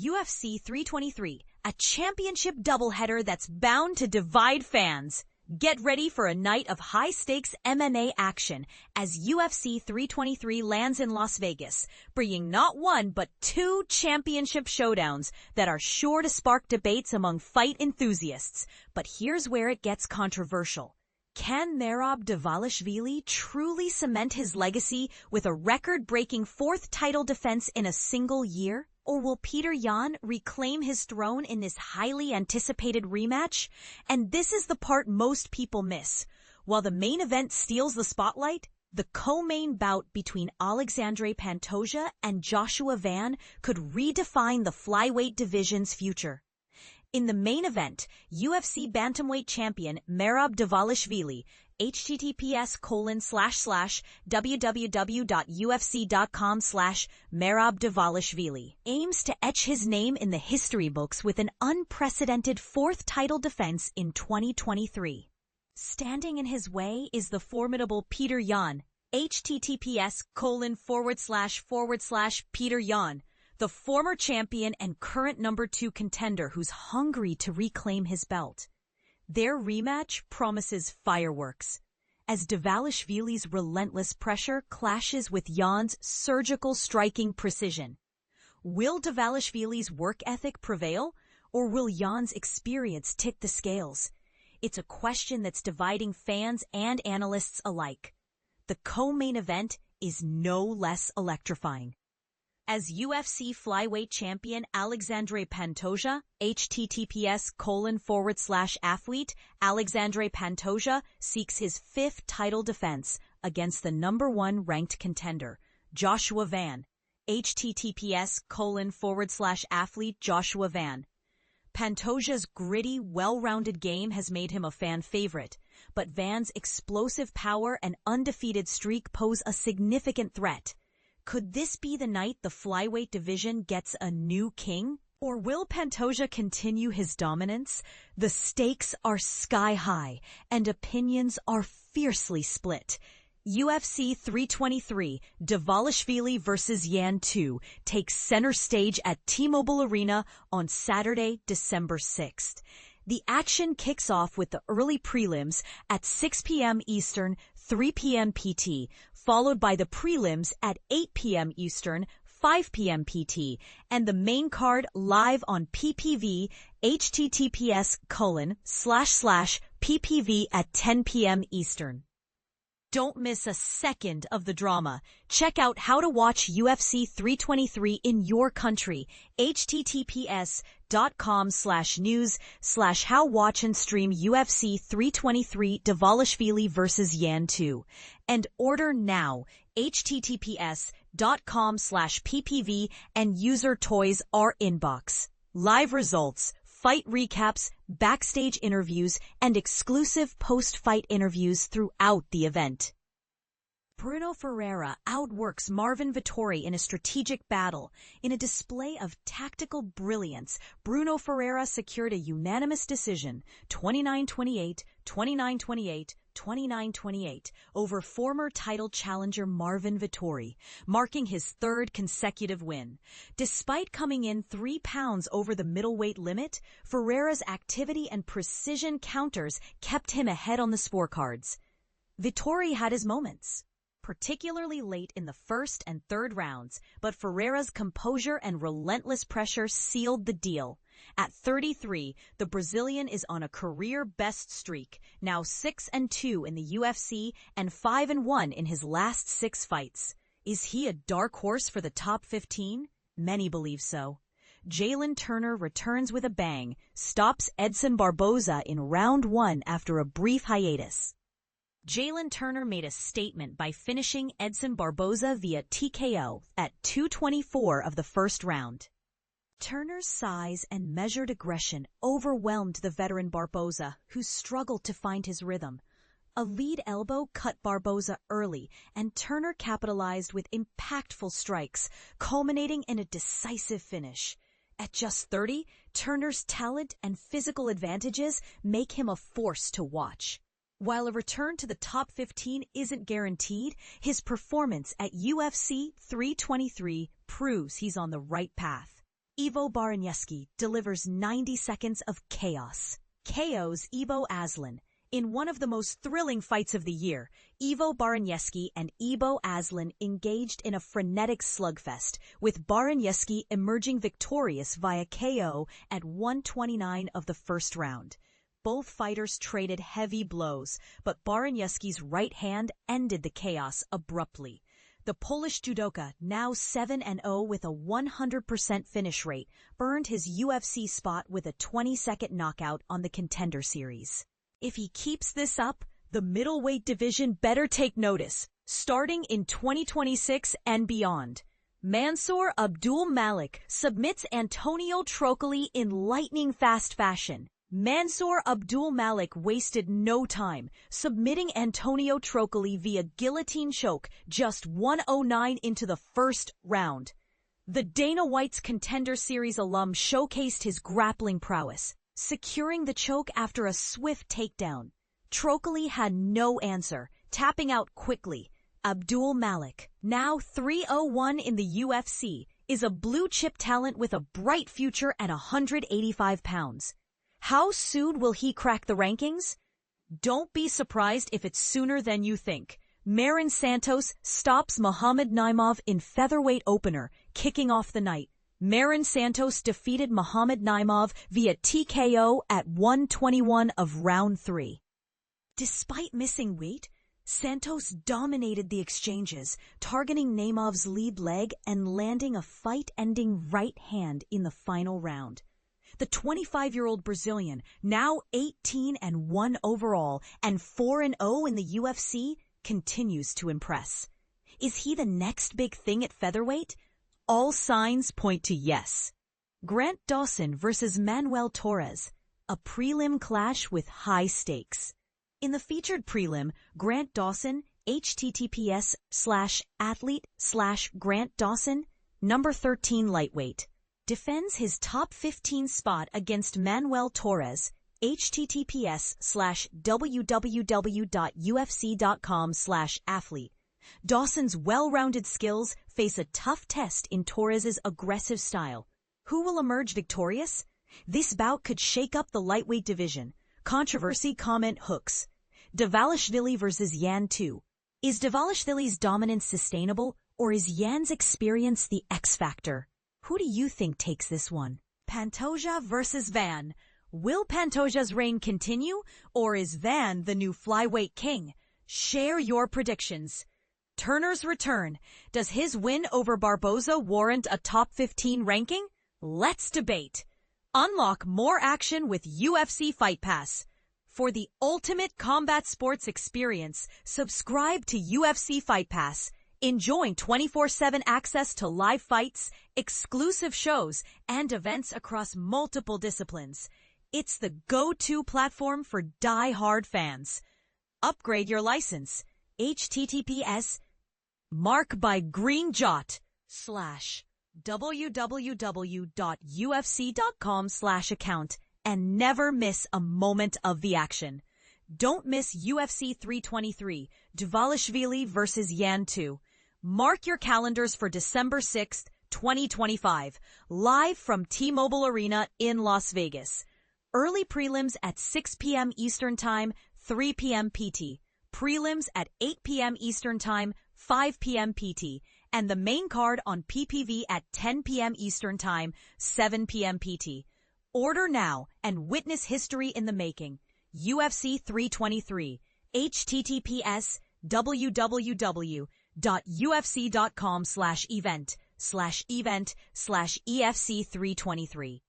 UFC 323, a championship doubleheader that's bound to divide fans. Get ready for a night of high-stakes MMA action as UFC 323 lands in Las Vegas, bringing not one but two championship showdowns that are sure to spark debates among fight enthusiasts. But here's where it gets controversial. Can Mairon Dvalishvili truly cement his legacy with a record-breaking fourth title defense in a single year? Or will Petr Yan reclaim his throne in this highly anticipated rematch? And this is the part most people miss. While the main event steals the spotlight, the co-main bout between Alexandre Pantoja and Joshua Van could redefine the flyweight division's future. In the main event, UFC bantamweight champion Mairon Dvalishvili, https://www.ufc.com/MairobDvalishvili, aims to etch his name in the history books with an unprecedented fourth title defense in 2023. Standing in his way is the formidable Petr Yan, https://Petr Yan, the former champion and current number 2 contender who's hungry to reclaim his belt. Their rematch promises fireworks, as Dvalishvili's relentless pressure clashes with Yan's surgical striking precision. Will Dvalishvili's work ethic prevail, or will Yan's experience tip the scales? It's a question that's dividing fans and analysts alike. The co-main event is no less electrifying. As UFC flyweight champion Alexandre Pantoja, https://athlete Alexandre Pantoja seeks his fifth title defense against the number 1 ranked contender, Joshua Van, https://athlete Joshua Van. Pantoja's gritty, well-rounded game has made him a fan favorite, but Van's explosive power and undefeated streak pose a significant threat. Could this be the night the flyweight division gets a new king? Or will Pantoja continue his dominance? The stakes are sky high, and opinions are fiercely split. UFC 323, Dvalishvili vs. Yan 2, takes center stage at T-Mobile Arena on Saturday, December 6th. The action kicks off with the early prelims at 6 p.m. Eastern, 3 p.m. PT, followed by the prelims at 8 p.m. Eastern, 5 p.m. PT, and the main card live on PPV, https://PPV at 10 p.m. Eastern. Don't miss a second of the drama. Check out how to watch UFC 323 in your country. https://news/how-watch-and-stream UFC 323 Dvalishvili vs. Yan 2. And order now. https://PPV and user toys are inbox. Live results, fight recaps, backstage interviews, and exclusive post-fight interviews throughout the event. Brunno Ferreira outworks Marvin Vettori in a strategic battle. In a display of tactical brilliance, Brunno Ferreira secured a unanimous decision, 29-28, 29-28, 29-28, over former title challenger Marvin Vettori, marking his third consecutive win. Despite coming in 3 pounds over the middleweight limit, Ferreira's activity and precision counters kept him ahead on the scorecards. Vettori had his moments, particularly late in the first and third rounds, but Ferreira's composure and relentless pressure sealed the deal. At 33, the Brazilian is on a career-best streak, now 6-2 in the UFC and 5-1 in his last 6 fights. Is he a dark horse for the top 15? Many believe so. Jalin Turner returns with a bang, stops Edson Barboza in round 1 after a brief hiatus. Jalin Turner made a statement by finishing Edson Barboza via TKO at 2:24 of the first round. Turner's size and measured aggression overwhelmed the veteran Barboza, who struggled to find his rhythm. A lead elbow cut Barboza early, and Turner capitalized with impactful strikes, culminating in a decisive finish. At just 30, Turner's talent and physical advantages make him a force to watch. While a return to the top 15 isn't guaranteed, his performance at UFC 323 proves he's on the right path. Iwo Baraniewski delivers 90 seconds of chaos. KOs Iwo Aslan. In one of the most thrilling fights of the year, Iwo Baraniewski and Iwo Aslan engaged in a frenetic slugfest, with Baraniewski emerging victorious via KO at 1:29 of the first round. Both fighters traded heavy blows, but Baraniewski's right hand ended the chaos abruptly. The Polish judoka, now 7-0 with a 100% finish rate, earned his UFC spot with a 20-second knockout on the Contender Series. If he keeps this up, the middleweight division better take notice, starting in 2026 and beyond. Mansur Abdul-Malik submits Antonio Trocoli in lightning-fast fashion. Mansur Abdul-Malik wasted no time, submitting Antonio Trocoli via guillotine choke just 1:09 into the first round. The Dana White's Contender Series alum showcased his grappling prowess, securing the choke after a swift takedown. Trocoli had no answer, tapping out quickly. Abdul-Malik, now 301 in the UFC, is a blue-chip talent with a bright future at 185 pounds. How soon will he crack the rankings? Don't be surprised if it's sooner than you think. Mairon Santos stops Muhammad Naimov in featherweight opener, kicking off the night. Mairon Santos defeated Muhammad Naimov via TKO at 1:21 of round 3. Despite missing weight, Santos dominated the exchanges, targeting Naimov's lead leg and landing a fight-ending right hand in the final round. The 25-year-old Brazilian, now 18-1 overall and 4-0 in the UFC, continues to impress. Is he the next big thing at featherweight? All signs point to yes. Grant Dawson versus Manuel Torres, a prelim clash with high stakes. In the featured prelim, Grant Dawson, https:/athlete/Grant Dawson, number 13 lightweight, defends his top 15 spot against Manuel Torres, https:/www.ufc.com/athlete. Dawson's well-rounded skills face a tough test in Torres's aggressive style. Who will emerge victorious? This bout could shake up the lightweight division. Controversy comment hooks. Dvalishvili versus Yan 2. Is Dvalishvili's dominance sustainable, or is Yan's experience the X factor? Who do you think takes this one? Pantoja versus Van. Will Pantoja's reign continue, or is Van the new flyweight king? Share your predictions. Turner's return. Does his win over Barboza warrant a top 15 ranking? Let's debate. Unlock more action with UFC Fight Pass. For the ultimate combat sports experience, subscribe to UFC Fight Pass. Enjoy 24/7 access to live fights, exclusive shows, and events across multiple disciplines. It's the go-to platform for die-hard fans. Upgrade your license. https://www.ufc.com/account and never miss a moment of the action. Don't miss UFC 323, Dvalishvili versus Yan 2. Mark your calendars for December 6th, 2025, live from T-Mobile Arena in Las Vegas. Early prelims at 6 p.m. Eastern Time, 3 p.m. PT. Prelims at 8 p.m. Eastern Time, 5 p.m. PT. And the main card on PPV at 10 p.m. Eastern Time, 7 p.m. PT. Order now and witness history in the making. UFC 323, https://www.ufc.com/event/EFC 323.